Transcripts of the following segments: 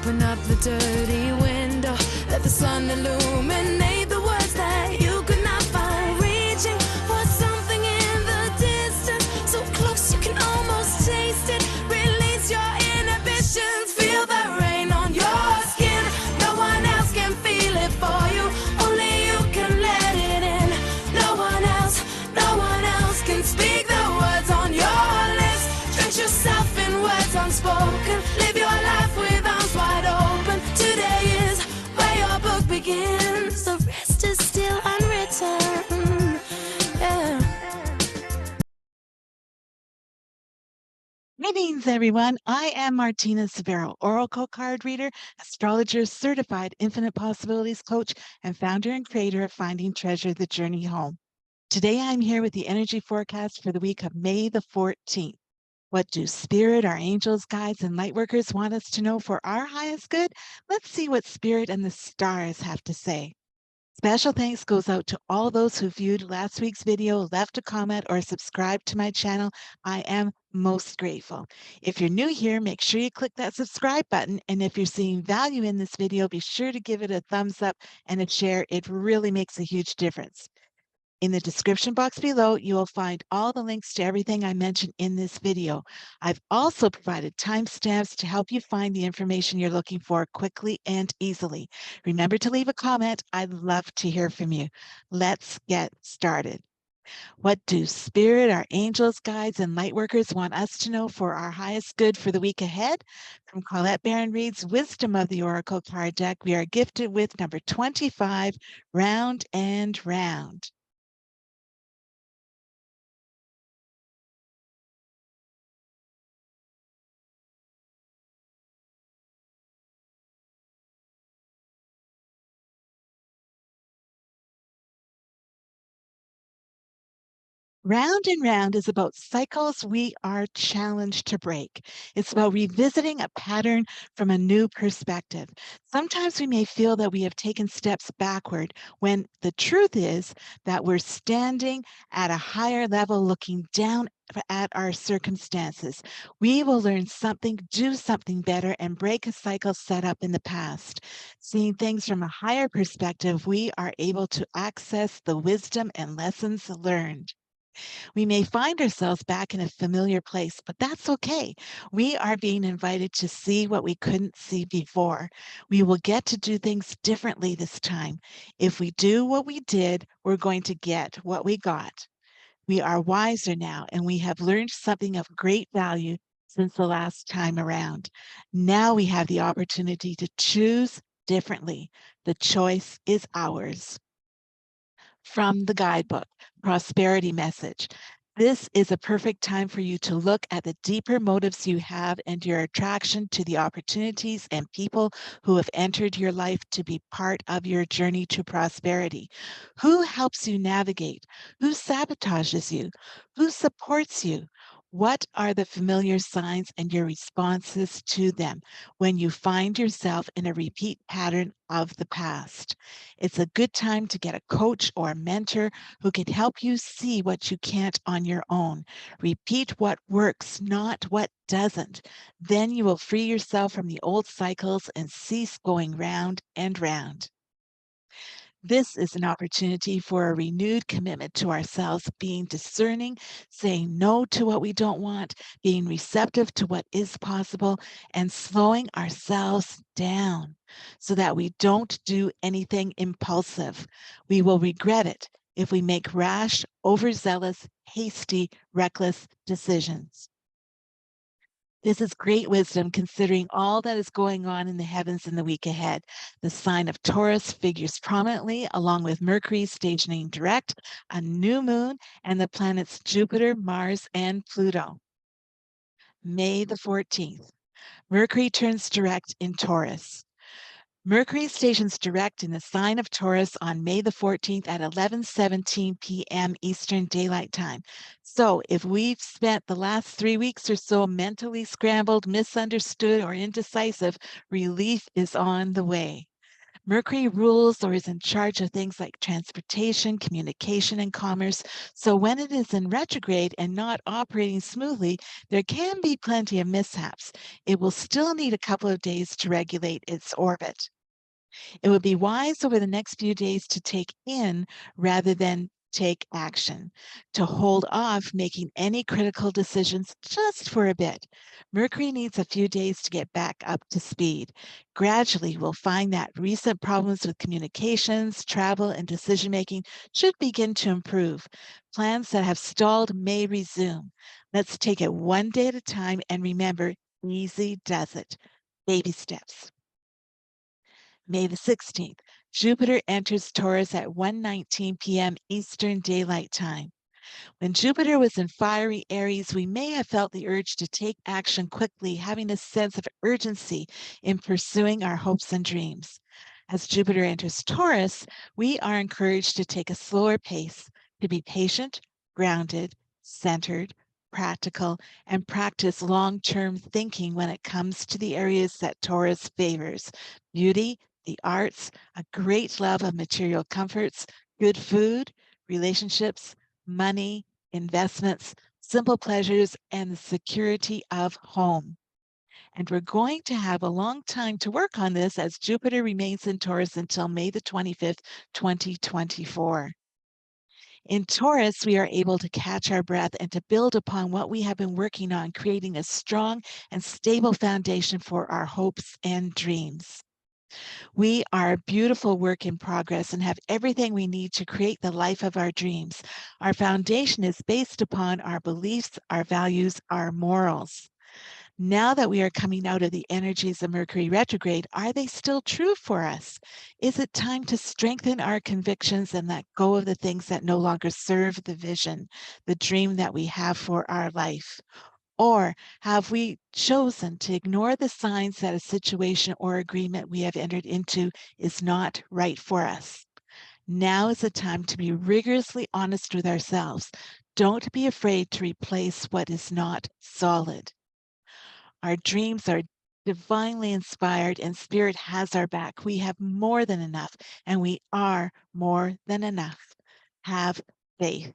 Open up the dirty window, let the sun illuminate the words that you could not find. Reaching for something in the distance, so close you can almost taste it. Release your inhibitions, feel the rain on your skin. No one else can feel it for you, only you can let it in. No one else can speak the words on your lips. Drench yourself in words unspoken, live your life with arms wide open. Today is where your book begins, the rest is still unwritten. Yeah. Greetings, everyone. I am Martina Severo, Oracle card reader, astrologer, certified infinite possibilities coach, and founder and creator of Finding Treasure, The Journey Home. Today, I'm here with the energy forecast for the week of May the 14th. What do Spirit, our angels, guides, and light workers want us to know for our highest good? Let's see what Spirit and the stars have to say. Special thanks goes out to all those who viewed last week's video, left a comment, or subscribed to my channel. I am most grateful. If you're new here, make sure you click that subscribe button. And if you're seeing value in this video, be sure to give it a thumbs up and a share. It really makes a huge difference. In the description box below, you will find all the links to everything I mentioned in this video. I've also provided timestamps to help you find the information you're looking for quickly and easily. Remember to leave a comment. I'd love to hear from you. Let's get started. What do Spirit, our angels, guides, and light workers want us to know for our highest good for the week ahead? From Colette Baron-Reid's Wisdom of the Oracle card deck, we are gifted with number 25, Round and Round. Round and Round is about cycles we are challenged to break. It's about revisiting a pattern from a new perspective. Sometimes we may feel that we have taken steps backward when the truth is that we're standing at a higher level looking down at our circumstances. We will learn something, do something better, and break a cycle set up in the past. Seeing things from a higher perspective, we are able to access the wisdom and lessons learned. We may find ourselves back in a familiar place, but that's okay. We are being invited to see what we couldn't see before. We will get to do things differently this time. If we do what we did, we're going to get what we got. We are wiser now, and we have learned something of great value since the last time around. Now we have the opportunity to choose differently. The choice is ours. From the guidebook, Prosperity Message. This is a perfect time for you to look at the deeper motives you have and your attraction to the opportunities and people who have entered your life to be part of your journey to prosperity. Who helps you navigate? Who sabotages you? Who supports you? What are the familiar signs and your responses to them when you find yourself in a repeat pattern of the past? It's a good time to get a coach or a mentor who can help you see what you can't on your own. Repeat what works, not what doesn't. Then you will free yourself from the old cycles and cease going round and round. This is an opportunity for a renewed commitment to ourselves, being discerning, saying no to what we don't want, being receptive to what is possible, and slowing ourselves down so that we don't do anything impulsive. We will regret it if we make rash, overzealous, hasty, reckless decisions. This is great wisdom considering all that is going on in the heavens in the week ahead. The sign of Taurus figures prominently along with Mercury stationing direct, a new moon, and the planets Jupiter, Mars, and Pluto. May the 14th, Mercury turns direct in Taurus. Mercury stations direct in the sign of Taurus on May the 14th at 11:17 p.m. Eastern Daylight Time. So if we've spent the last 3 weeks or so mentally scrambled, misunderstood, or indecisive, relief is on the way. Mercury rules or is in charge of things like transportation, communication, and commerce. So when it is in retrograde and not operating smoothly, there can be plenty of mishaps. It will still need a couple of days to regulate its orbit. It would be wise over the next few days to take in rather than take action, to hold off making any critical decisions just for a bit. Mercury needs a few days to get back up to speed. Gradually, we'll find that recent problems with communications, travel, and decision making should begin to improve. Plans that have stalled may resume. Let's take it one day at a time and remember, easy does it. Baby steps. May the 16th, Jupiter enters Taurus at 1:19 p.m. Eastern Daylight Time. When Jupiter was in fiery Aries, we may have felt the urge to take action quickly, having a sense of urgency in pursuing our hopes and dreams. As Jupiter enters Taurus, we are encouraged to take a slower pace, to be patient, grounded, centered, practical, and practice long-term thinking when it comes to the areas that Taurus favors: beauty, the arts, a great love of material comforts, good food, relationships, money, investments, simple pleasures, and the security of home. And we're going to have a long time to work on this as Jupiter remains in Taurus until May the 25th, 2024. In Taurus, we are able to catch our breath and to build upon what we have been working on, creating a strong and stable foundation for our hopes and dreams. We are a beautiful work in progress and have everything we need to create the life of our dreams. Our foundation is based upon our beliefs, our values, our morals. Now that we are coming out of the energies of Mercury retrograde, are they still true for us? Is it time to strengthen our convictions and let go of the things that no longer serve the vision, the dream that we have for our life? Or have we chosen to ignore the signs that a situation or agreement we have entered into is not right for us? Now is the time to be rigorously honest with ourselves. Don't be afraid to replace what is not solid. Our dreams are divinely inspired and spirit has our back. We have more than enough and we are more than enough. Have faith.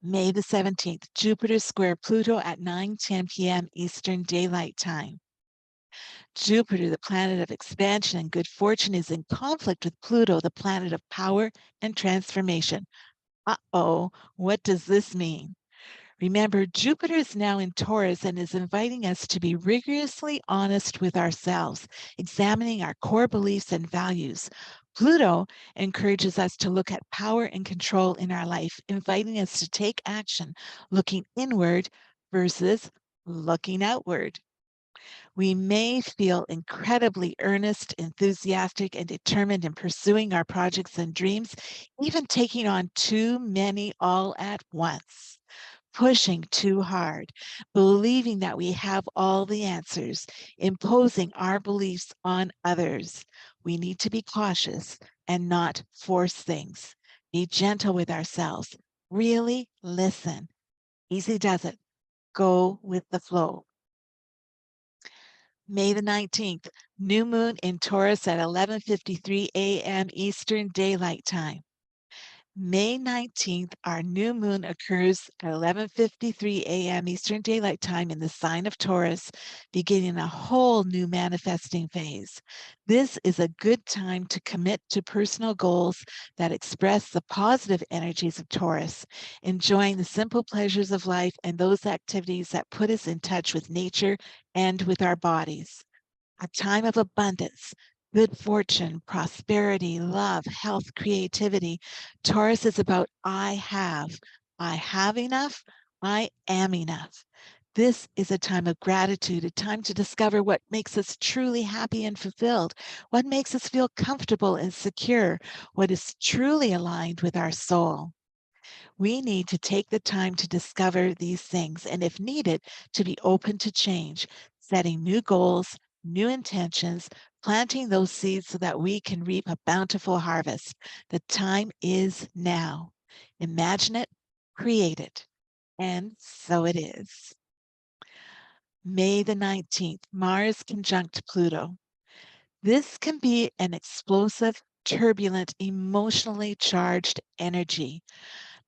May the 17th, Jupiter square Pluto at 9:10 p.m. Eastern Daylight Time. Jupiter, the planet of expansion and good fortune, is in conflict with Pluto, the planet of power and transformation. Uh-oh, what does this mean? Remember, Jupiter is now in Taurus and is inviting us to be rigorously honest with ourselves, examining our core beliefs and values. Pluto encourages us to look at power and control in our life, inviting us to take action, looking inward versus looking outward. We may feel incredibly earnest, enthusiastic, and determined in pursuing our projects and dreams, even taking on too many all at once, pushing too hard, believing that we have all the answers, imposing our beliefs on others. We need to be cautious and not force things. Be gentle with ourselves. Really listen. Easy does it. Go with the flow. May the 19th, new moon in Taurus at 11:53 a.m. Eastern Daylight Time. May 19th, our new moon occurs at 11:53 a.m. Eastern Daylight Time in the sign of Taurus, beginning a whole new manifesting phase. This is a good time to commit to personal goals that express the positive energies of Taurus, enjoying the simple pleasures of life and those activities that put us in touch with nature and with our bodies. A time of abundance, good fortune, prosperity, love, health, creativity. Taurus is about I have enough, I am enough. This is a time of gratitude, a time to discover what makes us truly happy and fulfilled, what makes us feel comfortable and secure, what is truly aligned with our soul. We need to take the time to discover these things and, if needed, to be open to change, setting new goals, new intentions, planting those seeds so that we can reap a bountiful harvest. The time is now. Imagine it, create it, and so it is. May the 19th, Mars conjunct Pluto. This can be an explosive, turbulent, emotionally charged energy.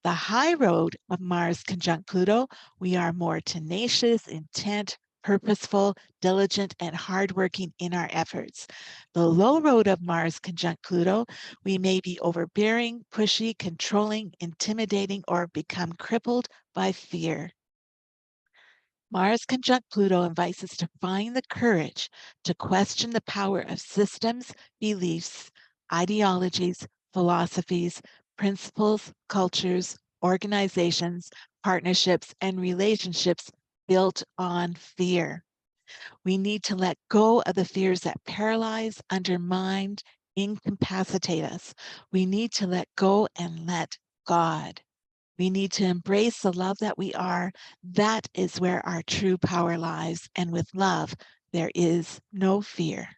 The high road of Mars conjunct Pluto, we are more tenacious, intent, purposeful, diligent, and hardworking in our efforts. The low road of Mars conjunct Pluto, we may be overbearing, pushy, controlling, intimidating, or become crippled by fear. Mars conjunct Pluto invites us to find the courage to question the power of systems, beliefs, ideologies, philosophies, principles, cultures, organizations, partnerships, and relationships built on fear. We need to let go of the fears that paralyze, undermine, incapacitate us. We need to let go and let God. We need to embrace the love that we are. That is where our true power lies. And with love, there is no fear.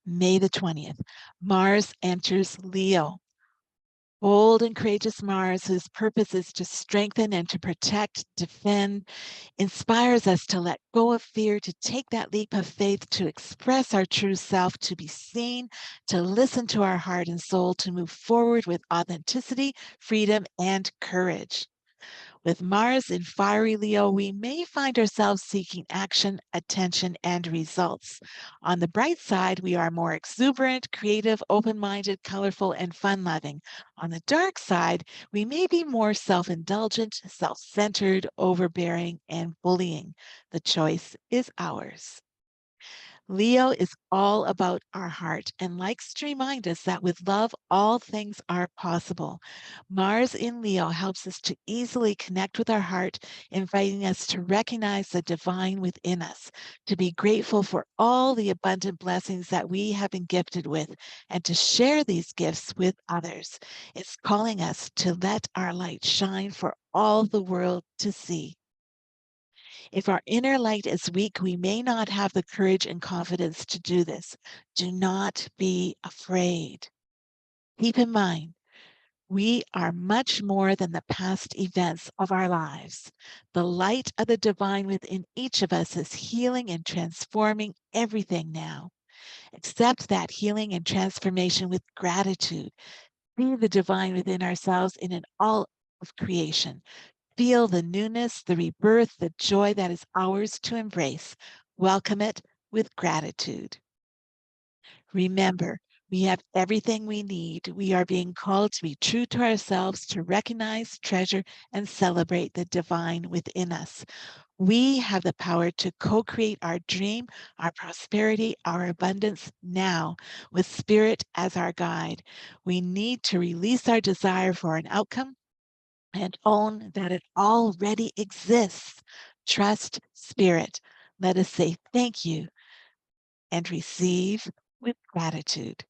May the 20th, Mars enters Leo. Bold and courageous Mars, whose purpose is to strengthen and to protect, defend, inspires us to let go of fear, to take that leap of faith, to express our true self, to be seen, to listen to our heart and soul, to move forward with authenticity, freedom, and courage. With Mars in fiery Leo, we may find ourselves seeking action, attention, and results. On the bright side, we are more exuberant, creative, open-minded, colorful, and fun-loving. On the dark side, we may be more self-indulgent, self-centered, overbearing, and bullying. The choice is ours. Leo is all about our heart and likes to remind us that with love, all things are possible. Mars in Leo helps us to easily connect with our heart, inviting us to recognize the divine within us, to be grateful for all the abundant blessings that we have been gifted with, and to share these gifts with others. It's calling us to let our light shine for all the world to see. If our inner light is weak, we may not have the courage and confidence to do this. Do not be afraid. Keep in mind, we are much more than the past events of our lives. The light of the divine within each of us is healing and transforming everything now. Accept that healing and transformation with gratitude. See the divine within ourselves in an all of creation. Feel the newness, the rebirth, the joy that is ours to embrace. Welcome it with gratitude. Remember, we have everything we need. We are being called to be true to ourselves, to recognize, treasure, and celebrate the divine within us. We have the power to co-create our dream, our prosperity, our abundance now with Spirit as our guide. We need to release our desire for an outcome and own that it already exists. Trust Spirit. Let us say thank you and receive with gratitude.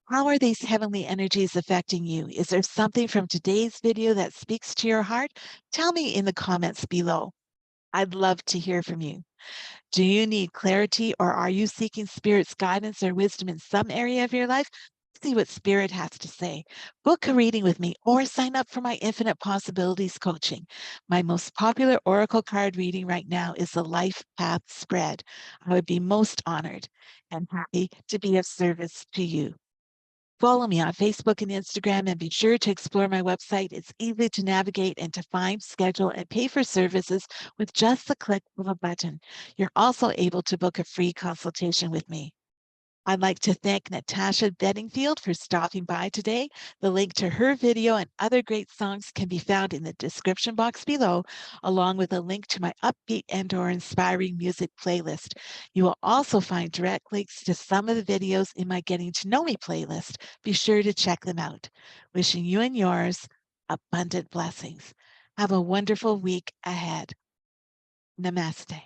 How are these heavenly energies affecting you? Is there something from today's video that speaks to your heart? Tell me in the comments below. I'd love to hear from you. Do you need clarity, or are you seeking Spirit's guidance or wisdom in some area of your life? See what Spirit has to say. Book a reading with me or sign up for my Infinite Possibilities coaching. My most popular Oracle card reading right now is the Life Path Spread. I would be most honored and happy to be of service to you. Follow me on Facebook and Instagram, and be sure to explore my website. It's easy to navigate and to find, schedule, and pay for services with just the click of a button. You're also able to book a free consultation with me. I'd like to thank Natasha Bedingfield for stopping by today. The link to her video and other great songs can be found in the description box below, along with a link to my upbeat and/or inspiring music playlist. You will also find direct links to some of the videos in my Getting to Know Me playlist. Be sure to check them out. Wishing you and yours abundant blessings. Have a wonderful week ahead. Namaste.